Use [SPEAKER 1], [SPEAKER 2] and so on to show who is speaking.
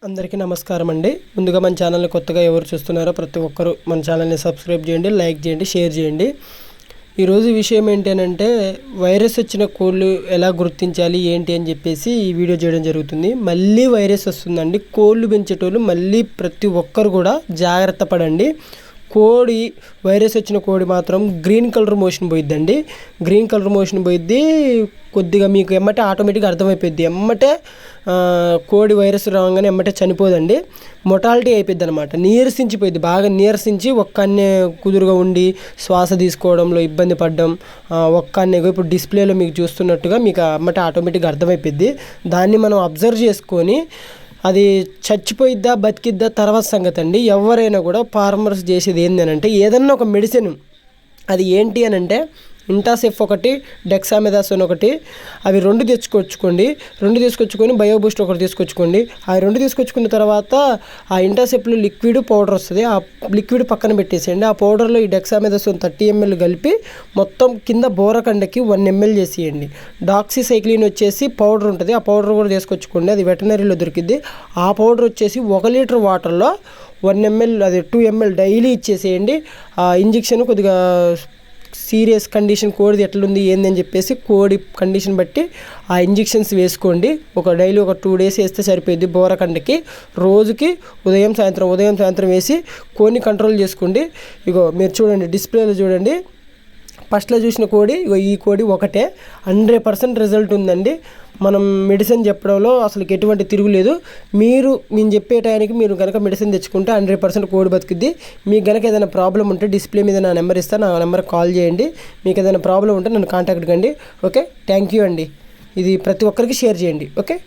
[SPEAKER 1] అందరికీ నమస్కారం అండి. ముందుగా మన ఛానల్ని కొత్తగా ఎవరు చూస్తున్నారో ప్రతి ఒక్కరూ మన ఛానల్ని సబ్స్క్రైబ్ చేయండి, లైక్ చేయండి, షేర్ చేయండి. ఈరోజు విషయం ఏంటంటే వైరస్ వచ్చిన కోళ్ళు ఎలా గుర్తించాలి ఏంటి అని చెప్పేసి ఈ వీడియో చేయడం జరుగుతుంది. మళ్ళీ వైరస్ వస్తుందండి. కోళ్ళు పెంచేటోళ్ళు మళ్ళీ ప్రతి ఒక్కరు కూడా జాగ్రత్త పడండి. కోడి వైరస్ వచ్చిన కోడి మాత్రం గ్రీన్ కలర్ మోషన్ పోయిద్దండి. గ్రీన్ కలర్ మోషన్ పోయిద్ది. కొద్దిగా మీకు ఎమ్మటే ఆటోమేటిక్గా అర్థమైపోద్ది. ఎమ్మటే కోడి వైరస్ రాగానే ఎమ్మటే చనిపోదండి, మొటాలిటీ అయిపోద్ది అనమాట. నీరసించిపోయింది, బాగా నీరసించి ఒక్కన్నే కుదురుగా ఉండి శ్వాస తీసుకోవడంలో ఇబ్బంది పడడం, ఒక్కన్నే ఇప్పుడు డిస్ప్లేలో మీకు చూస్తున్నట్టుగా మీకు ఎమ్మటే ఆటోమేటిక్గా అర్థమైపోద్ది. దాన్ని మనం అబ్జర్వ్ చేసుకొని అది చచ్చిపోయిద్దా బతికిద్దా తర్వాత సంగతి అండి. ఎవరైనా కూడా ఫార్మర్స్ చేసేది ఏంటి అని అంటే ఏదన్నా ఒక మెడిసిన్, అది ఏంటి అని అంటే ఇంటాసెఫ్ ఒకటి, డెక్సామెథాసోన్ ఒకటి, అవి రెండు తీసుకొచ్చుకొని బయోబూస్ట్ ఒకటి తీసుకొచ్చుకోండి. ఆ రెండు తీసుకొచ్చుకున్న తర్వాత ఆ ఇంటాసెఫ్లో లిక్విడ్ పౌడర్ వస్తుంది. ఆ లిక్విడ్ పక్కన పెట్టేసేయండి. ఆ పౌడర్లో ఈ డెక్సామెథాసోన్ 30 ml కలిపి మొత్తం కింద బోరకండకి 1 ml చేసేయండి. డాక్సీసైక్లిన్ వచ్చేసి పౌడర్ ఉంటుంది, ఆ పౌడర్ కూడా తీసుకొచ్చుకోండి. అది వెటనరీలో దొరికిద్ది. ఆ పౌడర్ వచ్చేసి 1 లీటర్ వాటర్లో 1 ml, అది 2 ml డైలీ ఇచ్చేసేయండి. ఆ ఇంజెక్షన్ కొద్దిగా సీరియస్ కండిషన్ కోడిది ఎట్లుంది ఏందని చెప్పేసి కోడి కండిషన్ బట్టి ఆ ఇంజెక్షన్స్ వేసుకోండి. డైలీ ఒక 2 days వేస్తే సరిపోయింది. బోరకండకి రోజుకి ఉదయం సాయంత్రం వేసి కోడిని కంట్రోల్ చేసుకోండి. ఇగో మీరు చూడండి, డిస్ప్లేలో చూడండి, ఫస్ట్లో చూసిన కోడి ఈ కోడి ఒకటే. 100% రిజల్ట్ ఉందండి. మనం మెడిసిన్ చెప్పడంలో అసలు ఎటువంటి తిరుగులేదు. నేను చెప్పే టైంకి మీరు కనుక మెడిసిన్ తెచ్చుకుంటే 100% కోడి బతుకుద్ది. మీకు కనుక ఏదైనా ప్రాబ్లం ఉంటే డిస్ప్లే మీద నా నెంబర్ ఇస్తాను, నా నెంబర్కి కాల్ చేయండి. మీకు ఏదైనా ప్రాబ్లం ఉంటే నన్ను కాంటాక్ట్ కండి. ఓకే, థ్యాంక్ యూ అండి. ఇది ప్రతి ఒక్కరికి షేర్ చేయండి. ఓకే.